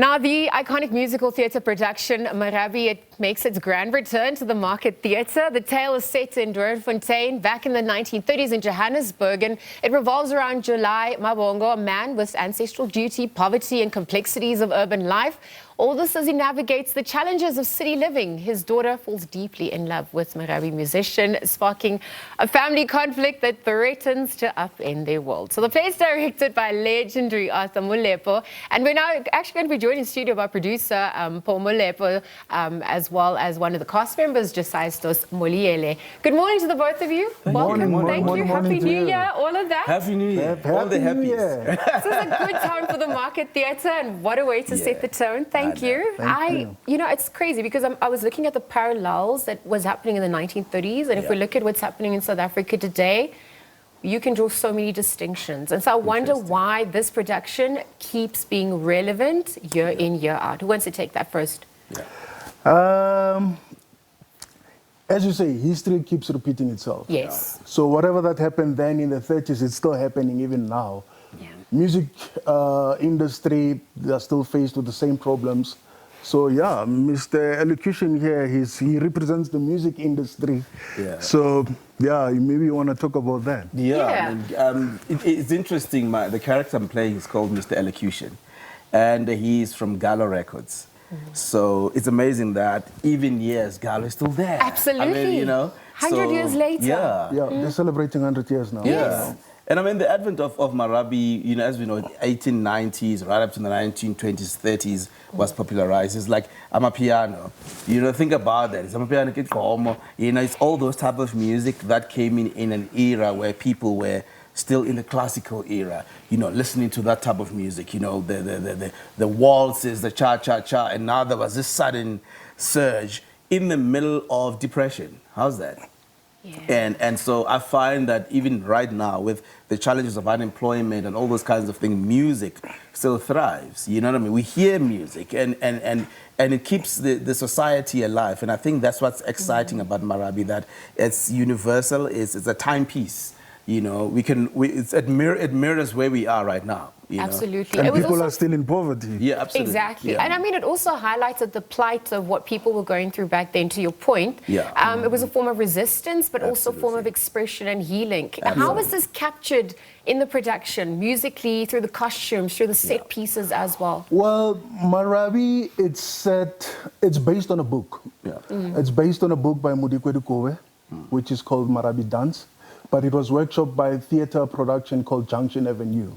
Now, the iconic musical theatre production Marabi, it makes its grand return to the Market Theatre. The tale is set in Doornfontein back in the 1930s in Johannesburg, and it revolves around July Mabongo, a man with ancestral duty, poverty and complexities of urban life. All this as he navigates the challenges of city living. His daughter falls deeply in love with Marabi musician, sparking a family conflict that threatens to upend their world. So the play is directed by legendary Arthur Molepo, and we're now actually going to be joined in studio by producer Mpho Molepo, as well as one of the cast members, Josias Dos Moleele. Good morning to the both of you. Welcome. Thank you. Happy New Year, all of that. Happy New Year. All the happies. This is a good time for the Market Theatre, and what a way to set the tone. Thank you. You know, it's crazy because I was looking at the parallels that was happening in the 1930s, and if we look at what's happening in South Africa today, you can draw so many distinctions. And so I wonder why this production keeps being relevant year in, year out. Who wants to take that first? As you say, history keeps repeating itself. Yes. So whatever that happened then in the 30s, it's still happening even now. Music industry, they're still faced with the same problems. So yeah, Mr. Elocution here, he represents the music industry. So yeah, maybe you want to talk about that. It's interesting. The character I'm playing is called Mr. Elocution, and he's from Gallo Records. So it's amazing that even years, Gallo is still there. Absolutely. I mean, you know, 100 years later. They're celebrating 100 years now. Yes. And I mean, the advent of Marabi, you know, as we know, 1890s, right up to the 1920s, 30s, was popularized. It's like Amapiano. You know, think about that. It's Amapiano, you know, it's all those type of music that came in an era where people were still in the classical era, you know, listening to that type of music, you know, the waltzes, the cha-cha-cha, and now there was this sudden surge in the middle of depression. How's that? And so I find that even right now, with the challenges of unemployment and all those kinds of things, music still thrives. You know what I mean? We hear music, and it keeps the society alive. And I think that's what's exciting about Marabi, that it's universal. It's a timepiece. You know, it mirrors where we are right now. Absolutely. And people are still in poverty. Yeah, absolutely. Exactly. And I mean, it also highlighted the plight of what people were going through back then, to your point. It was a form of resistance, but also a form of expression and healing. How was this captured in the production, musically, through the costumes, through the set pieces as well? Well, Marabi, it's based on a book. It's based on a book by Mudikwe Kowe, which is called Marabi Dance. But it was workshopped by a theatre production called Junction Avenue.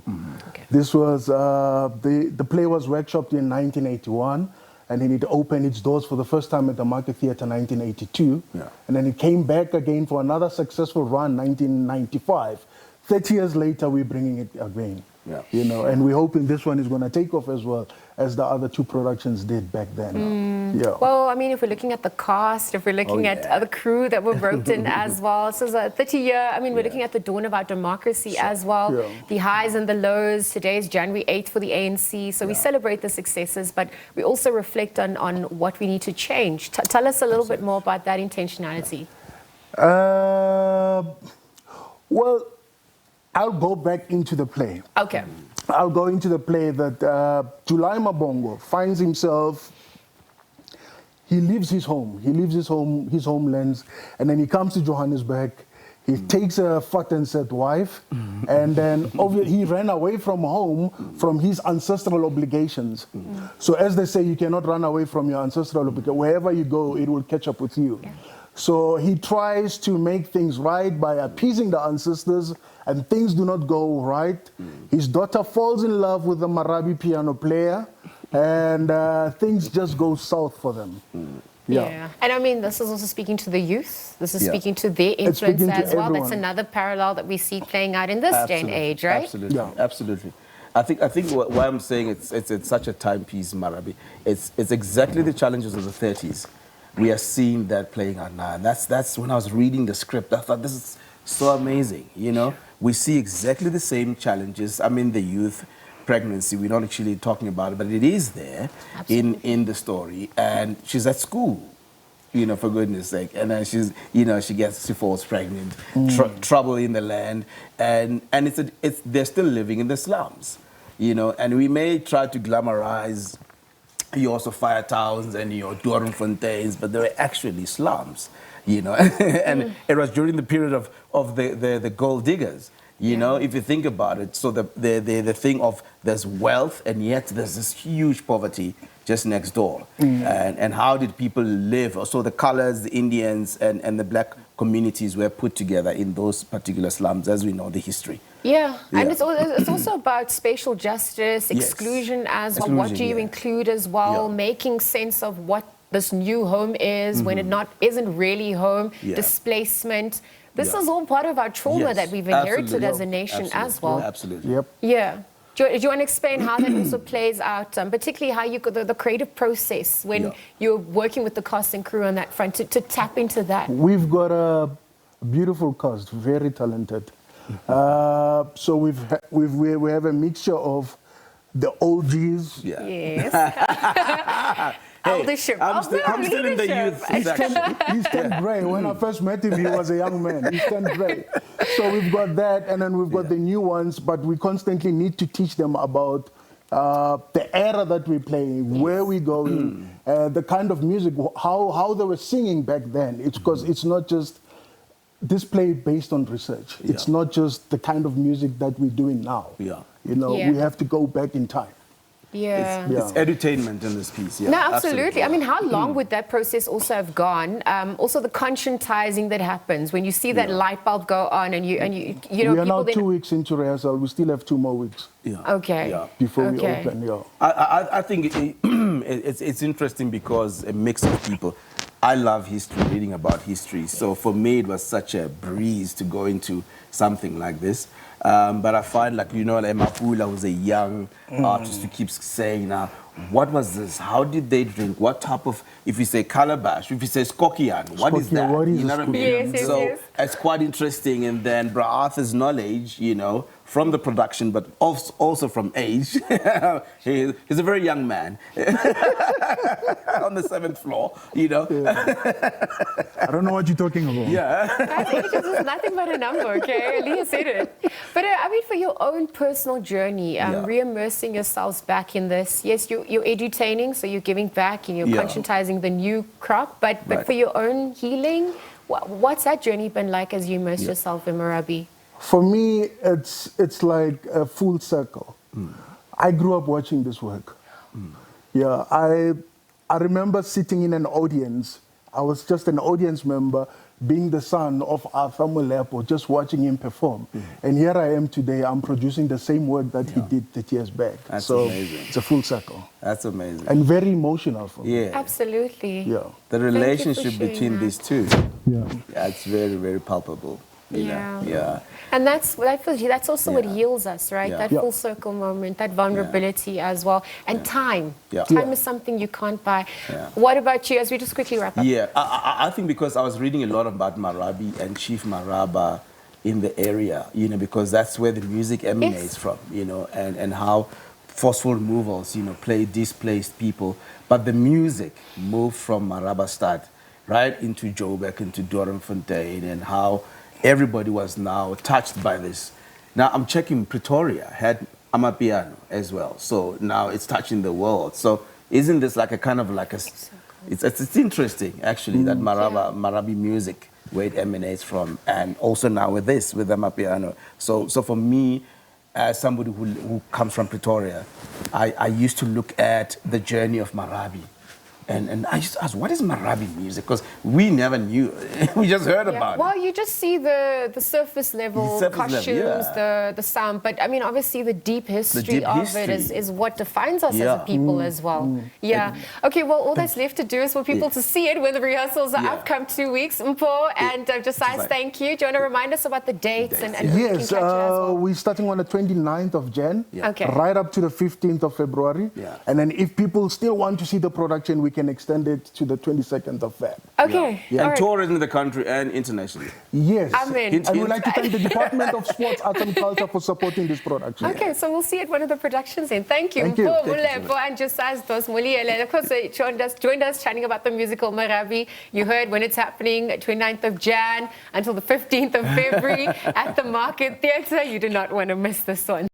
This was, the play was workshopped in 1981, and then it opened its doors for the first time at the Market Theatre in 1982. And then it came back again for another successful run, 1995. 30 years later, we're bringing it again. You know, and we're hoping this one is going to take off as well as the other two productions did back then. Well, I mean, if we're looking at the cast, if we're looking at the crew that were roped in as well, so it's a 30-year, I mean, we're looking at the dawn of our democracy as well, the highs and the lows. Today is January 8th for the ANC, so we celebrate the successes, but we also reflect on what we need to change. Tell us a little bit more about that intentionality. Well, I'll go back into the play. I'll go into the play that July Mabongo finds himself, he leaves his home, his homelands, and then he comes to Johannesburg. He takes a fat and set wife, and then he ran away from home, from his ancestral obligations. So as they say, you cannot run away from your ancestral obligations. Wherever you go, it will catch up with you. So he tries to make things right by appeasing the ancestors, and things do not go right. His daughter falls in love with the Marabi piano player, and things just go south for them. And I mean, this is also speaking to the youth. This is speaking to their influence as well. That's another parallel that we see playing out in this day and age, right? Absolutely. I think why I'm saying it's such a timepiece, Marabi. It's exactly the challenges of the 30s. We are seeing that playing out now, and that's when I was reading the script, I thought, this is so amazing. You know, we see exactly the same challenges. I mean, the youth, pregnancy, we're not actually talking about it, but it is there in the story. And she's at school, you know, for goodness sake, and then she's, you know, she falls pregnant, trouble in the land, and they're still living in the slums, you know, and we may try to glamorize your also fire towns and your Doornfonteins, but they were actually slums, and it was during the period of the gold diggers. You know, if you think about it, so the thing of there's wealth and yet there's this huge poverty just next door. And how did people live? So the colors, the Indians and the black communities were put together in those particular slums, as we know the history. Yeah, and it's also about spatial justice, exclusion as well. What do you include as well? Making sense of what this new home is when it isn't really home, displacement. This is all part of our trauma that we've inherited as a nation as well. Absolutely. Yep. Yeah. Do you want to explain how that also plays out, particularly how you could, the creative process when you're working with the cast and crew on that front to tap into that? We've got a beautiful cast, very talented. So we have a mixture of the OGs. Yes. Eldership. I'm still in the youth section. He's turned grey. When I first met him, he was a young man. He's turned grey. So we've got that, and then we've got the new ones, but we constantly need to teach them about the era that we're playing, where we're going, the kind of music, how they were singing back then. It's because it's not just this play based on research. It's not just the kind of music that we're doing now. We have to go back in time. It's edutainment in this piece. No, absolutely. I mean, how long would that process also have gone? Also, the conscientizing that happens when you see that light bulb go on, and you know, we are now 2 weeks into rehearsal. We still have 2 more weeks. Before we open. I think it's interesting because a mix of people. I love history, reading about history. So for me, it was such a breeze to go into something like this. But I find, like, Mpho was a young artist who keeps saying, now, what was this? How did they drink? What type of, if you say calabash, if you say skokian, what is that? You know what I mean? So it's quite interesting. And then Bra Arthur's knowledge, from the production, but also from age. He's a very young man on the 7th floor, I don't know what you're talking about. Age is nothing but a number, okay? Leah said it. But I mean, for your own personal journey, re-immersing yourselves back in this, yes, you're edutaining, so you're giving back and you're conscientizing the new crop, but for your own healing, what's that journey been like as you immerse yourself in Marabi? For me, it's like a full circle. I grew up watching this work. I remember sitting in an audience. I was just an audience member, being the son of Arthur Molepo, just watching him perform. And here I am today. I'm producing the same work that he did 30 years back. That's amazing. It's a full circle. That's amazing. And very emotional for me. Absolutely. The relationship between these two. It's very, very palpable. And that's also what heals us, right? That full circle moment, that vulnerability as well. And time. Time is something you can't buy. What about you, as we just quickly wrap up? I think because I was reading a lot about Marabi and Chief Maraba in the area, because that's where the music emanates from, and how forceful removals, play displaced people. But the music moved from Maraba Stad right into Joburg, into Doornfontein, and how everybody was now touched by this. Now I'm checking Pretoria had Amapiano as well, so now it's touching the world. So isn't this like a kind of like a? It's interesting actually that Marabi music, where it emanates from, and also now with this with Amapiano. So for me, as somebody who comes from Pretoria, I used to look at the journey of Marabi. And I used to ask, what is Marabi music? Because we never knew. We just heard about it. Well, you just see the surface level, costumes, the sound. But, I mean, obviously the deep history of it is what defines us as a people as well. Okay, well, all that's left to do is for people to see it when the rehearsals are up. Come 2 weeks. Mpho and Josias, thank you. Do you want to remind us about the dates? And yes, we're starting on the 29th of Jan, right up to the 15th of February. And then if people still want to see the production, we can extend it to the 22nd of Feb. Okay. And tourism in the country and internationally. Yes. Amen. I would like to thank the Department of Sports, Arts and Culture for supporting this production. Okay, so we'll see at one of the productions then. Thank you. Mpho Molepo and Josias Dos Moleele. Of course, they joined us chatting about the musical Marabi. You heard when it's happening, 29th of Jan until the 15th of February at the Market Theatre. You do not want to miss this one.